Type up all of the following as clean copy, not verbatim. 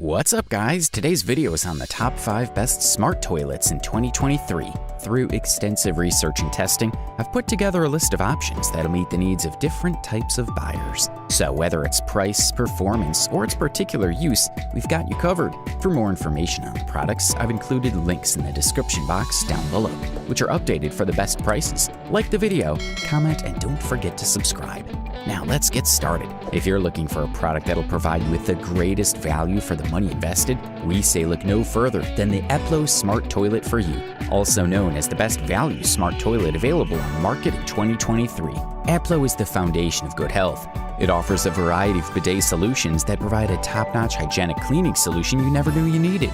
What's up, guys? Today's video is on the top 5 best smart toilets in 2023. Through extensive research and testing, I've put together a list of options that'll meet the needs of different types of buyers. So whether it's price, performance, or its particular use, we've got you covered. For more information on the products, I've included links in the description box down below, which are updated for the best prices. Like the video, comment, and don't forget to subscribe. Now let's get started. If you're looking for a product that'll provide you with the greatest value for the money invested, we say look no further than the Eplo Smart Toilet for You, also known as the best value smart toilet available on the market in 2023. Eplo is the foundation of good health. It offers a variety of bidet solutions that provide a top-notch hygienic cleaning solution you never knew you needed.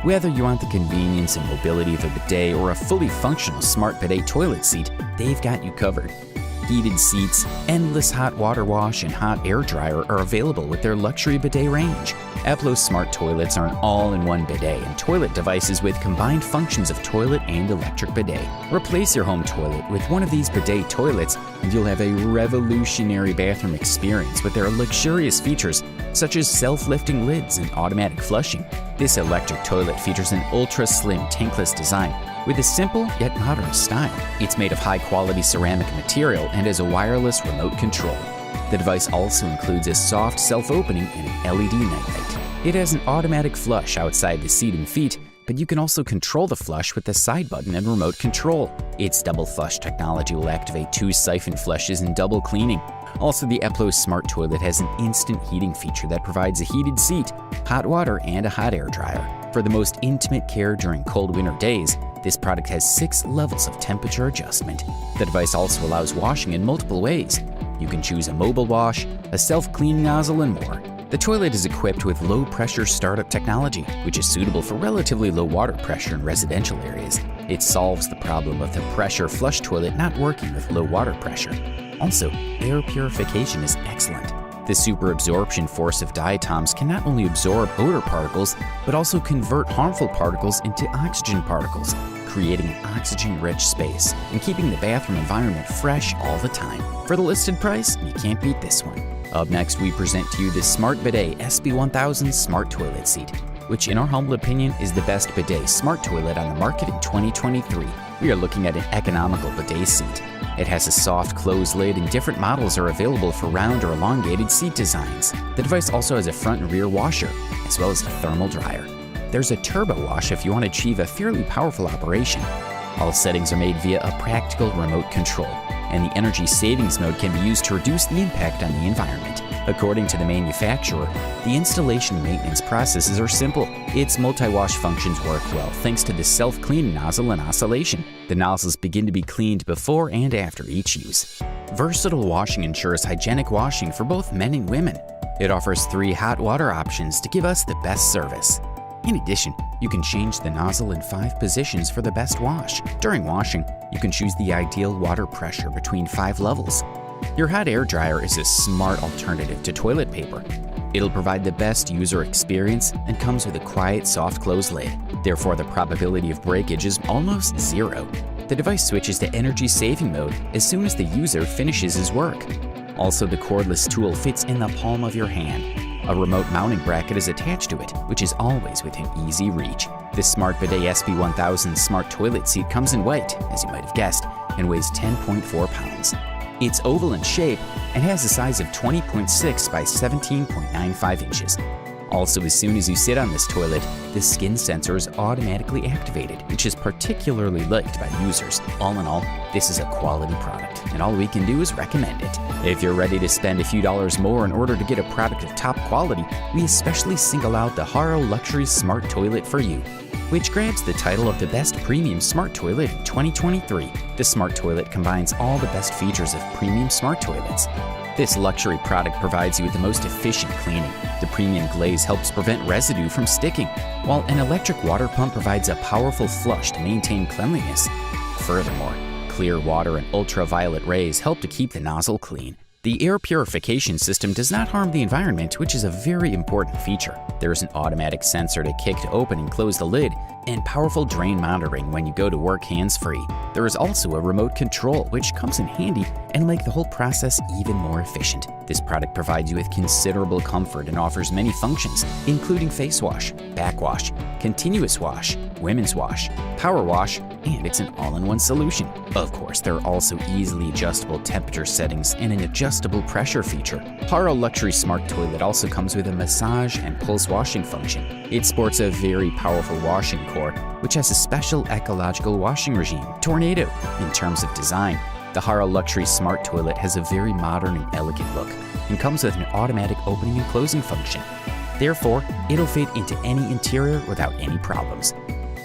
Whether you want the convenience and mobility of a bidet or a fully functional smart bidet toilet seat, they've got you covered. Heated seats, endless hot water wash, and hot air dryer are available with their luxury bidet range. Eplo smart toilets are an all-in-one bidet and toilet devices with combined functions of toilet and electric bidet. Replace your home toilet with one of these bidet toilets and you'll have a revolutionary bathroom experience with their luxurious features such as self-lifting lids and automatic flushing. This electric toilet features an ultra-slim tankless design with a simple yet modern style. It's made of high-quality ceramic material and has a wireless remote control. The device also includes a soft self-opening and an LED nightlight. It has an automatic flush outside the seat and feet, but you can also control the flush with the side button and remote control. Its double flush technology will activate 2 siphon flushes and double cleaning. Also, the Eplo Smart Toilet has an instant heating feature that provides a heated seat, hot water, and a hot air dryer. For the most intimate care during cold winter days, this product has 6 levels of temperature adjustment. The device also allows washing in multiple ways. You can choose a mobile wash, a self-cleaning nozzle, and more. The toilet is equipped with low-pressure startup technology, which is suitable for relatively low water pressure in residential areas. It solves the problem of the pressure flush toilet not working with low water pressure. Also, air purification is excellent. The super absorption force of diatoms can not only absorb odor particles, but also convert harmful particles into oxygen particles, creating an oxygen-rich space and keeping the bathroom environment fresh all the time. For the listed price, you can't beat this one. Up next, we present to you the SmartBidet SB1000 Smart Toilet Seat, which in our humble opinion is the best bidet smart toilet on the market in 2023. We are looking at an economical bidet seat. It has a soft closed lid and different models are available for round or elongated seat designs. The device also has a front and rear washer, as well as a thermal dryer. There's a turbo wash if you want to achieve a fairly powerful operation. All settings are made via a practical remote control, and the energy savings mode can be used to reduce the impact on the environment. According to the manufacturer, the installation and maintenance processes are simple. Its multi-wash functions work well thanks to the self-cleaning nozzle and oscillation. The nozzles begin to be cleaned before and after each use. Versatile washing ensures hygienic washing for both men and women. It offers 3 hot water options to give us the best service. In addition, you can change the nozzle in 5 positions for the best wash. During washing, you can choose the ideal water pressure between 5 levels. Your hot air dryer is a smart alternative to toilet paper. It'll provide the best user experience and comes with a quiet, soft close lid. Therefore, the probability of breakage is almost 0. The device switches to energy saving mode as soon as the user finishes his work. Also, the cordless tool fits in the palm of your hand. A remote mounting bracket is attached to it, which is always within easy reach. This SmartBidet SB1000 Smart Toilet Seat comes in white, as you might have guessed, and weighs 10.4 pounds. It's oval in shape and has a size of 20.6 by 17.95 inches. Also, as soon as you sit on this toilet, the skin sensor is automatically activated, which is particularly liked by users. All in all, this is a quality product, and all we can do is recommend it. If you're ready to spend a few dollars more in order to get a product of top quality, we especially single out the Horrow Luxury Smart Toilet for You, which grabs the title of the best premium smart toilet in 2023. The smart toilet combines all the best features of premium smart toilets. This luxury product provides you with the most efficient cleaning. The premium glaze helps prevent residue from sticking, while an electric water pump provides a powerful flush to maintain cleanliness. Furthermore, clear water and ultraviolet rays help to keep the nozzle clean. The air purification system does not harm the environment, which is a very important feature. There is an automatic sensor to kick to open and close the lid, and powerful drain monitoring when you go to work hands-free. There is also a remote control, which comes in handy and make the whole process even more efficient. This product provides you with considerable comfort and offers many functions, including face wash, back wash, continuous wash, women's wash, power wash, and it's an all-in-one solution. Of course, there are also easily adjustable temperature settings and an adjustable pressure feature. Horrow Luxury Smart Toilet also comes with a massage and pulse washing function. It sports a very powerful washing core, which has a special ecological washing regime, Tornado. In terms of design, the Horrow Luxury Smart Toilet has a very modern and elegant look and comes with an automatic opening and closing function. Therefore, it'll fit into any interior without any problems.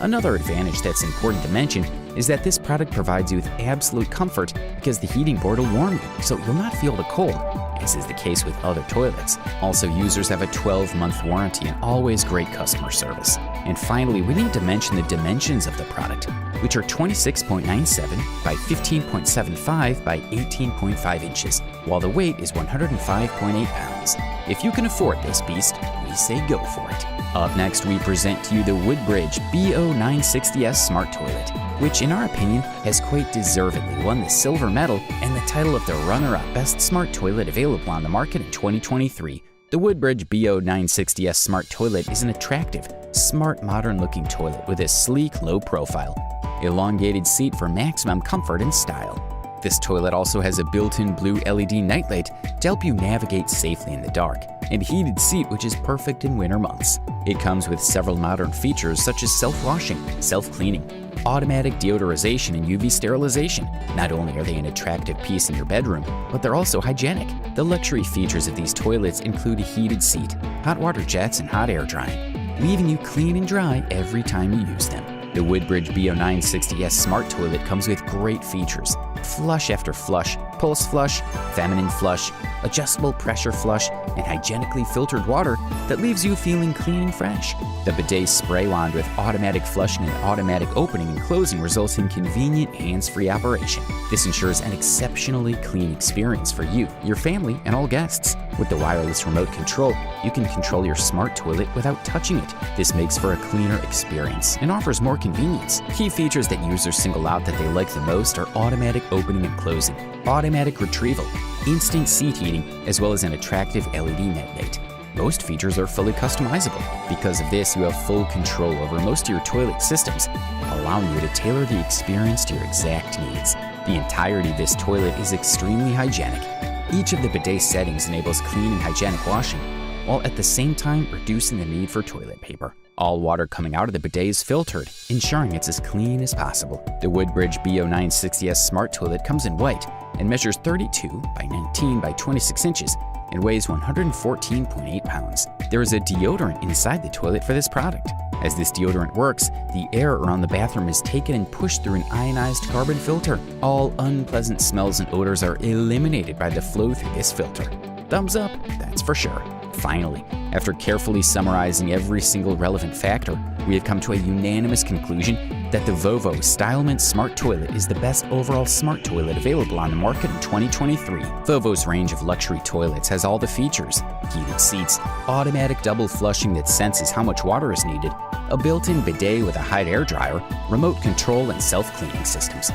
Another advantage that's important to mention is that this product provides you with absolute comfort because the heating board will warm you, so you'll not feel the cold, as is the case with other toilets. Also, users have a 12-month warranty and always great customer service. And finally, we need to mention the dimensions of the product, which are 26.97 by 15.75 by 18.5 inches, while the weight is 105.8 pounds. If you can afford this beast, we say go for it. Up next, we present to you the Woodbridge BO960S Smart Toilet, which in our opinion has quite deservedly won the silver medal and the title of the runner-up Best Smart Toilet available on the market in 2023. The Woodbridge BO960S Smart Toilet is an attractive, smart, modern-looking toilet with a sleek, low profile, elongated seat for maximum comfort and style. This toilet also has a built-in blue LED nightlight to help you navigate safely in the dark, and a heated seat which is perfect in winter months. It comes with several modern features such as self-washing, self-cleaning, automatic deodorization, and UV sterilization. Not only are they an attractive piece in your bedroom, but they're also hygienic. The luxury features of these toilets include a heated seat, hot water jets, and hot air drying, leaving you clean and dry every time you use them. The Woodbridge BO960S Smart Toilet comes with great features: flush after flush, pulse flush, feminine flush, adjustable pressure flush, and hygienically filtered water that leaves you feeling clean and fresh. The bidet spray wand with automatic flushing and automatic opening and closing results in convenient hands-free operation. This ensures an exceptionally clean experience for you, your family, and all guests. With the wireless remote control, you can control your smart toilet without touching it. This makes for a cleaner experience and offers more convenience. Key features that users single out that they like the most are automatic opening and closing, automatic retrieval, instant seat heating, as well as an attractive LED nightlight. Most features are fully customizable. Because of this, you have full control over most of your toilet systems, allowing you to tailor the experience to your exact needs. The entirety of this toilet is extremely hygienic. Each of the bidet settings enables clean and hygienic washing, while at the same time reducing the need for toilet paper. All water coming out of the bidet is filtered, ensuring it's as clean as possible. The Woodbridge BO960S Smart Toilet comes in white and measures 32 by 19 by 26 inches and weighs 114.8 pounds. There is a deodorant inside the toilet for this product. As this deodorant works, the air around the bathroom is taken and pushed through an ionized carbon filter. All unpleasant smells and odors are eliminated by the flow through this filter. Thumbs up, that's for sure. Finally, after carefully summarizing every single relevant factor, we have come to a unanimous conclusion that the Vovo Stylement Smart Toilet is the best overall smart toilet available on the market in 2023. Vovo's range of luxury toilets has all the features: heated seats, automatic double flushing that senses how much water is needed, a built-in bidet with a hot air dryer, remote control, and self-cleaning systems.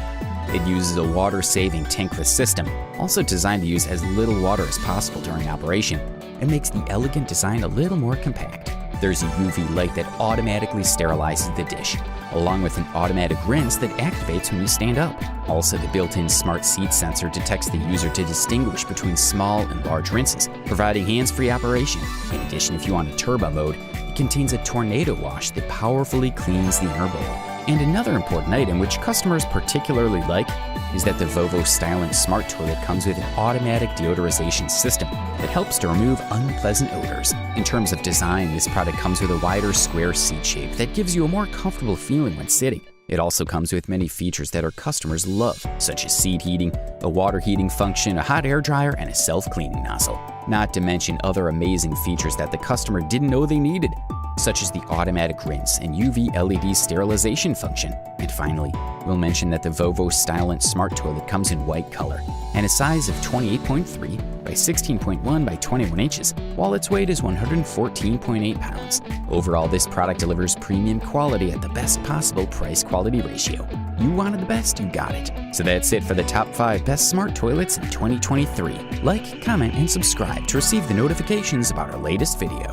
It uses a water-saving tankless system, also designed to use as little water as possible during operation, and makes the elegant design a little more compact. There's a UV light that automatically sterilizes the dish, along with an automatic rinse that activates when you stand up. Also, the built-in smart seat sensor detects the user to distinguish between small and large rinses, providing hands-free operation. In addition, if you want a turbo mode, it contains a tornado wash that powerfully cleans the inner bowl. And another important item which customers particularly like is that the Vovo Stylement Smart Toilet comes with an automatic deodorization system that helps to remove unpleasant odors. In terms of design, this product comes with a wider square seat shape that gives you a more comfortable feeling when sitting. It also comes with many features that our customers love, such as seat heating, a water heating function, a hot air dryer, and a self-cleaning nozzle. Not to mention other amazing features that the customer didn't know they needed. such as the automatic rinse and UV LED sterilization function. And finally, we'll mention that the Vovo Stylement Smart Toilet comes in white color and a size of 28.3 by 16.1 by 21 inches, while its weight is 114.8 pounds. Overall, this product delivers premium quality at the best possible price-quality ratio. You wanted the best, you got it. So that's it for the top 5 best smart toilets in 2023. Like, comment, and subscribe to receive the notifications about our latest video.